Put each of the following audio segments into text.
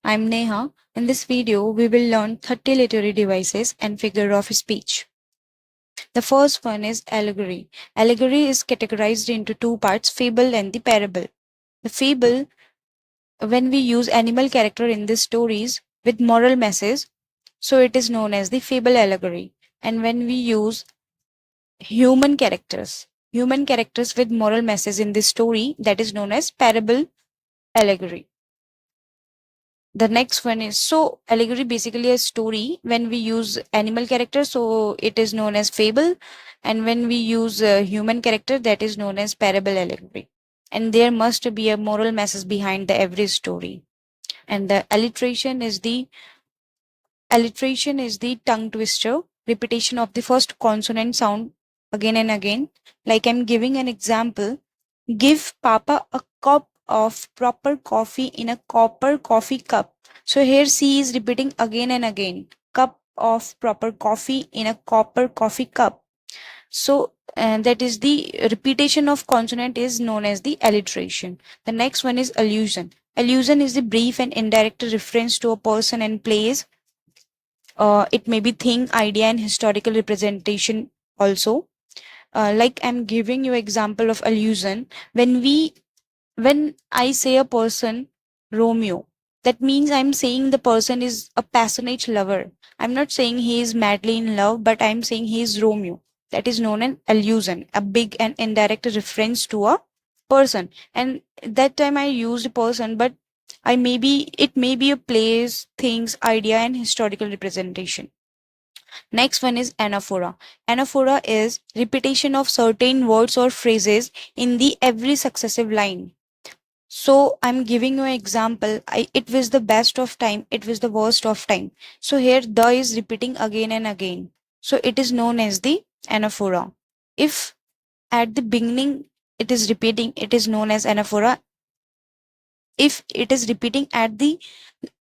I'm Neha. In this video, we will learn 30 literary devices and figure of speech. The first one is allegory. Allegory is categorized into two parts, fable and the parable. The fable, when we use animal character in these stories with moral message, so it is known as the fable allegory. And when we use human characters with moral message in this story, that is known as parable allegory. The next one is, so allegory basically a story. When we use animal character, so it is known as fable, and when we use human character, that is known as parable allegory. And there must be a moral message behind the every story. And the alliteration is the tongue twister, repetition of the first consonant sound again and again. Like I'm giving an example: give Papa a cup of proper coffee in a copper coffee cup. So here C is repeating again and again. Cup of proper coffee in a copper coffee cup. So that is the repetition of consonant is known as the alliteration. The next one is allusion. Allusion is the brief and indirect reference to a person and place. It may be thing, idea, and historical representation also. Like I'm giving you example of allusion. When I say a person Romeo, that means I'm saying the person is a passionate lover. I'm not saying he is madly in love, but I'm saying he is Romeo. That is known as allusion, a big and indirect reference to a person. And that time I used person, but it may be a place, things, idea, and historical representation. Next one is anaphora. Anaphora is repetition of certain words or phrases in the every successive line. So I'm giving you an example. It was the best of time. It was the worst of time. So here the is repeating again and again. So it is known as the anaphora. If at the beginning it is repeating, it is known as anaphora. If it is repeating at the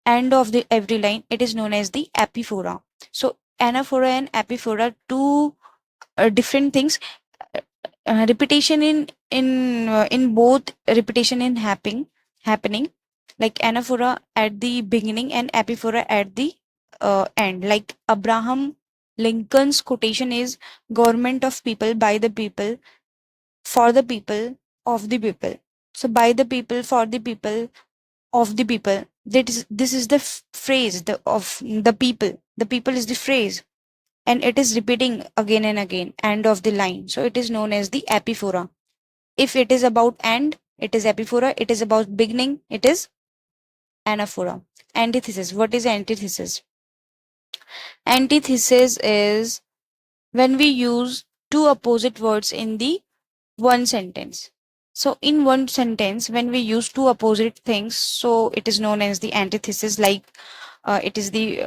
end of the every line, it is known as the epiphora. So anaphora and epiphora, two different things. Repetition in both repetition in happening, like anaphora at the beginning and epiphora at the end. Like Abraham Lincoln's quotation is government of people, by the people, for the people, of the people. So by the people, for the people, of the people, this is the phrase, the people is the phrase, and it is repeating again and again end of the line, so it is known as the epiphora. If it is about end, it is epiphora. It is about beginning, it is anaphora. Antithesis. What is antithesis? Antithesis is when we use two opposite words in the one sentence. So in one sentence, when we use two opposite things, so it is known as the antithesis. Like it is the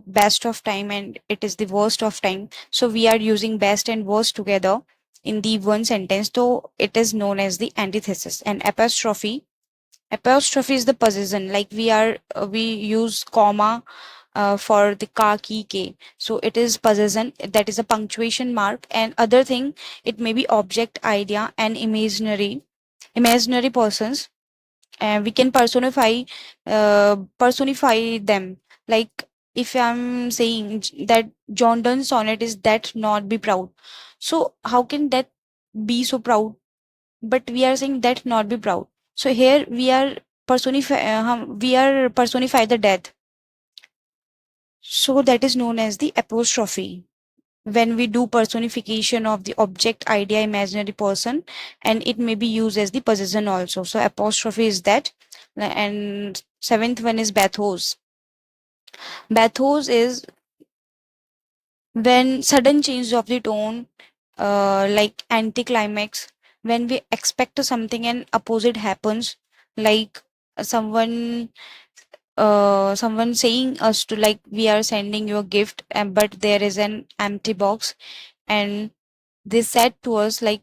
best of time and it is the worst of time. So we are using best and worst together in the one sentence. So it is known as the antithesis. And apostrophe is the possession. Like we use comma for the ka ki ke. So it is possession, that is a punctuation mark. And other thing, it may be object, idea, and imaginary persons. And we can personify them. Like if I'm saying that John Donne's sonnet is that not be proud, so how can that be so proud? But we are saying that not be proud. So here we are personify the death. So that is known as the apostrophe. When we do personification of the object, idea, imaginary person, and it may be used as the possession also. So apostrophe is that. And seventh one is bathos. Bathos is when sudden change of the tone, like anticlimax, when we expect something and opposite happens, like someone someone saying us to, like, we are sending you a gift, but there is an empty box, and they said to us like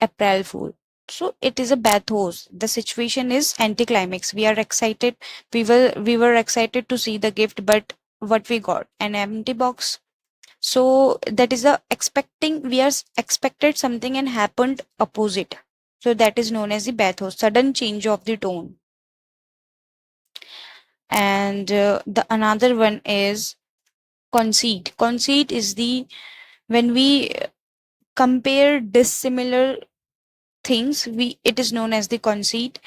April Fool. So it is a bathos. The situation is anticlimax. We are excited. We were excited to see the gift, but what we got, an empty box. So that is a expecting. We are expected something and happened opposite. So that is known as the bathos, sudden change of the tone. And the another one is conceit. Conceit is the when we compare dissimilar things, we it is known as the conceit.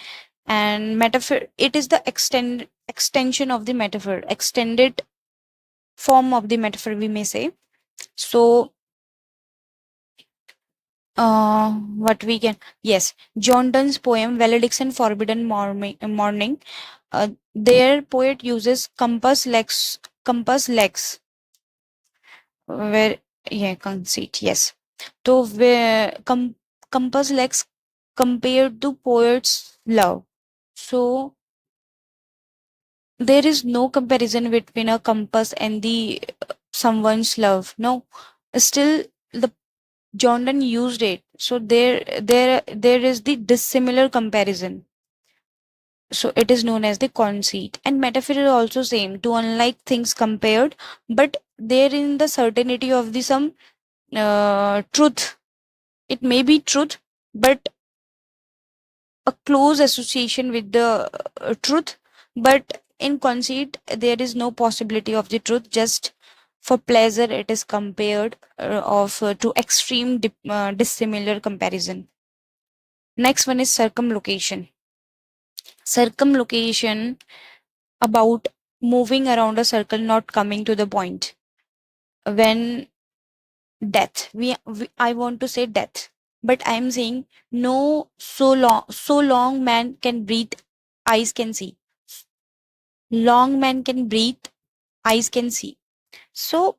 And metaphor, it is the extension of the metaphor, extended form of the metaphor, we may say. So what we can, yes, John Donne's poem Valediction Forbidden Morning, their poet uses compass legs, where, yeah, conceit, yes. So where compass legs compared to poet's love. So there is no comparison between a compass and the someone's love. No, still the Jordan used it. So there is the dissimilar comparison. So it is known as the conceit. And metaphor is also same to unlike things compared, but there in the certainty of the some truth. It may be truth, but a close association with the truth. But in conceit, there is no possibility of the truth. Just for pleasure, it is compared of to extreme dissimilar comparison. Next one is circumlocution. Circumlocution about moving around a circle, not coming to the point. When death, I want to say death, but I am saying no. So long man can breathe, eyes can see. Long man can breathe, eyes can see. So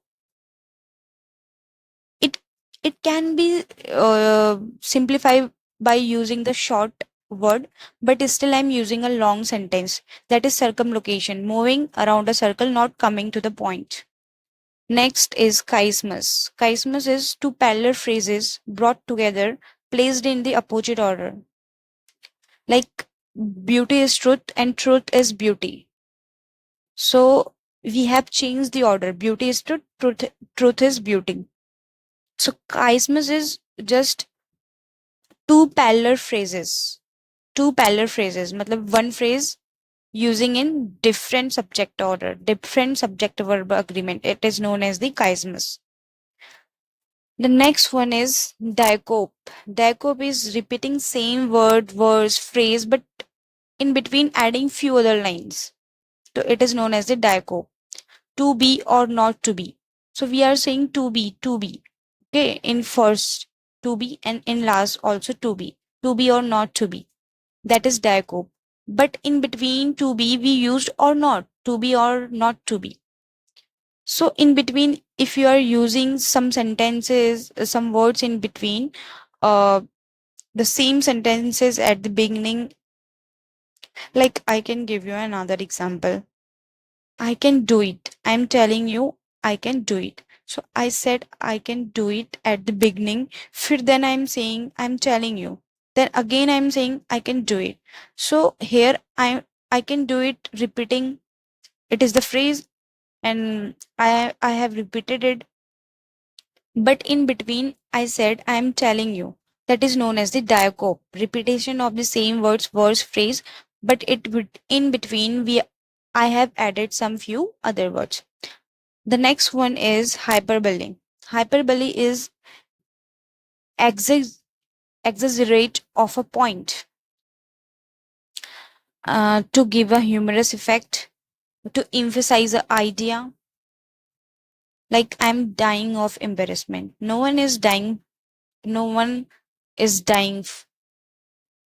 it it can be simplified by using the short word, but still I'm using a long sentence. That is circumlocution, moving around a circle, not coming to the point. Next is chiasmus. Chiasmus is two parallel phrases brought together, placed in the opposite order. Like beauty is truth and truth is beauty. So we have changed the order. Beauty is truth, truth is beauty. So chiasmus is just two parallel phrases. Two parallel phrases. Matlab one phrase using in different subject order, different subject verb agreement. It is known as the chiasmus. The next one is diacope. Diacope is repeating same word, verse, phrase, but in between adding few other lines. So it is known as the diacope. To be or not to be. So we are saying to be. Okay, in first to be and in last also to be or not to be. That is diacope. But in between to be, we used or not, to be or not to be. So in between, if you are using some sentences, some words in between, uh, the same sentences at the beginning, like I can give you another example. I can do it. I'm telling you, I can do it. So I said I can do it at the beginning. Then I'm saying I'm telling you. Then again I'm saying I can do it. So here I can do it repeating. It is the phrase, and I have repeated it, but in between I said I am telling you. That is known as the diacope, repetition of the same words, verse, phrase, but it would in between we I have added some few other words. The next one is hyperbole. Hyperbole is exag- exaggerate of a point to give a humorous effect, to emphasize an idea. Like I'm dying of embarrassment. No one is dying. No one is dying.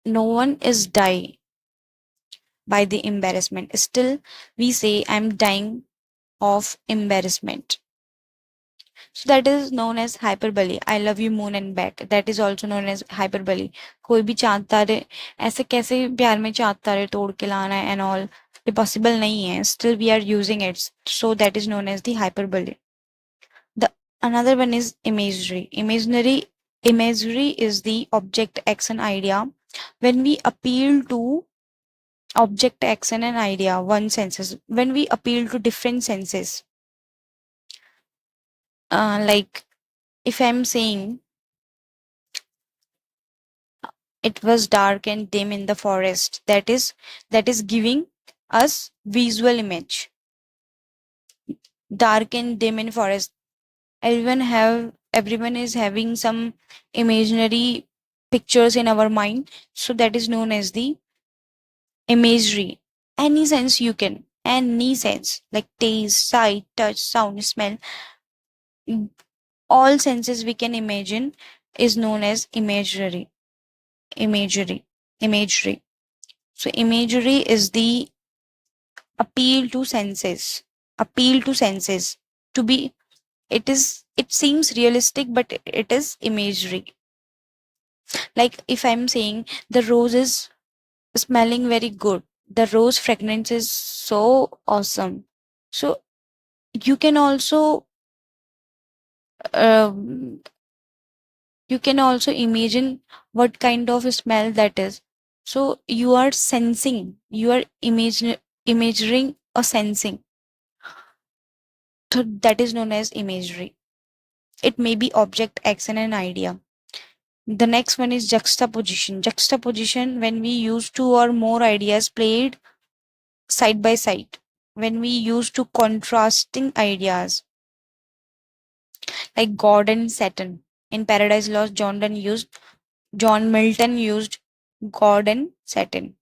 No one is dying by the embarrassment. Still, we say I'm dying of embarrassment. So that is known as hyperbole. I love you moon and back. That is also known as hyperbole. कोई भी चांद तारे ऐसे कैसे प्यार में चांद तारे तोड़ के लाना है and all. ये possible नहीं है. Still we are using it. So that is known as the hyperbole. The another one is imagery. Imagery is the object action idea. When we appeal to object action and idea, one senses, when we appeal to different senses, like if I'm saying it was dark and dim in the forest, that is giving us visual image. Dark and dim in forest. Everyone is having some imaginary pictures in our mind. So that is known as the imagery. Any sense you can, any sense like taste, sight, touch, sound, smell, all senses we can imagine is known as imagery. Imagery. Imagery. So imagery is the appeal to senses. Appeal to senses. To be it seems realistic, but it is imagery. Like if I'm saying the rose is smelling very good, the rose fragrance is so awesome. So you can also um, you can also imagine what kind of smell that is. So you are sensing, you are imagining a sensing. So that is known as imagery. It may be object, action, and idea. The next one is juxtaposition. Juxtaposition, when we use two or more ideas played side by side. When we use two contrasting ideas, like God and Satan. In Paradise Lost, John Milton used God and Satan.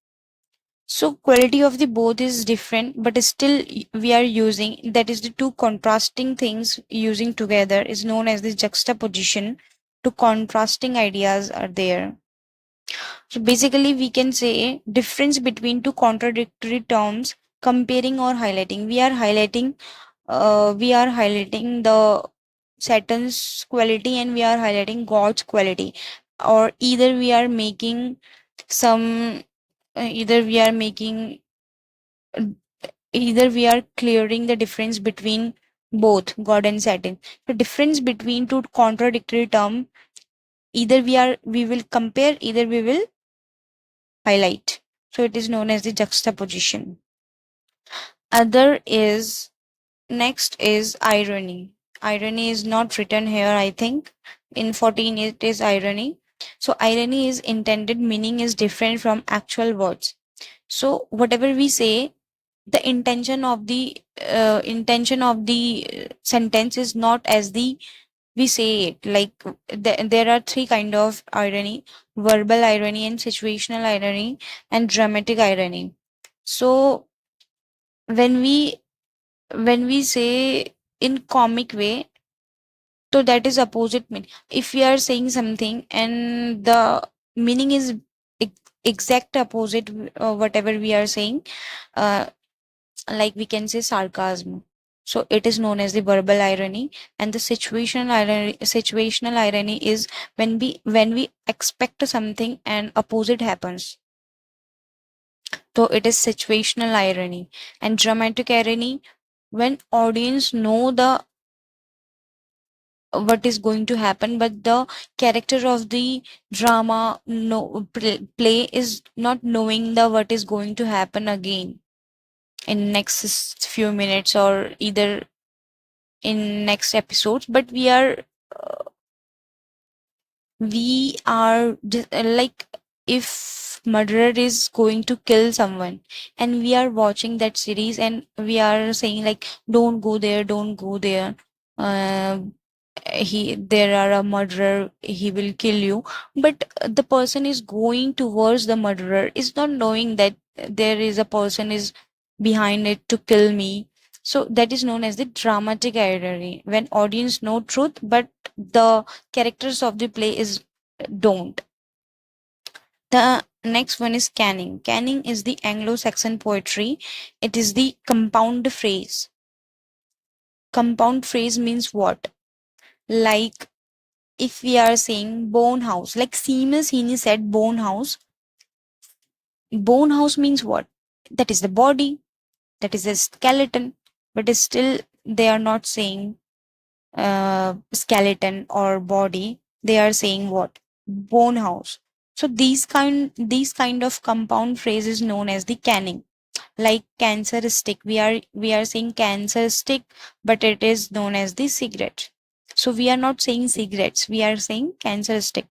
So quality of the both is different, but still we are using, that is the two contrasting things using together is known as the juxtaposition. Two contrasting ideas are there. So basically, we can say difference between two contradictory terms, comparing or highlighting. We are highlighting the Saturn's quality and we are highlighting God's quality, or some, either we are making, either we are clearing the difference between both God and Saturn. The difference between two contradictory term, we will compare, either we will highlight. So it is known as the juxtaposition. Other is Next is irony. Irony is not written here, I think. In 14 it is irony. So irony is intended meaning is different from actual words. So whatever we say, the intention of the sentence is not as the we say it. Like there are three kind of irony: verbal irony, and situational irony, and dramatic irony. So when we say in comic way, so that is opposite mean. If we are saying something and the meaning is exact opposite, whatever we are saying, uh, like we can say sarcasm, so it is known as the verbal irony. And the situational irony is when we expect something and opposite happens, so it is situational irony. And dramatic irony, when audience know the what is going to happen, but the character of the drama play is not knowing the what is going to happen again in next few minutes, or either in next episodes. But like, if murderer is going to kill someone and we are watching that series and we are saying like, don't go there, don't go there, uh, there are a murderer, he will kill you. But the person is going towards the murderer, is not knowing that there is a person is behind it to kill me. So that is known as the dramatic irony, when audience know truth but the characters of the play is don't. The next one is canning. Canning is the Anglo-Saxon poetry. It is the compound phrase. Compound phrase means what? Like if we are saying bone house, like Seamus Heaney said bone house. Bone house means what? That is the body, that is a skeleton, but still they are not saying skeleton or body. They are saying what? Bone house. So these kind of compound phrases known as the canning. Like cancer stick, we are saying cancer stick, but it is known as the cigarette. So we are not saying cigarettes, we are saying cancer stick.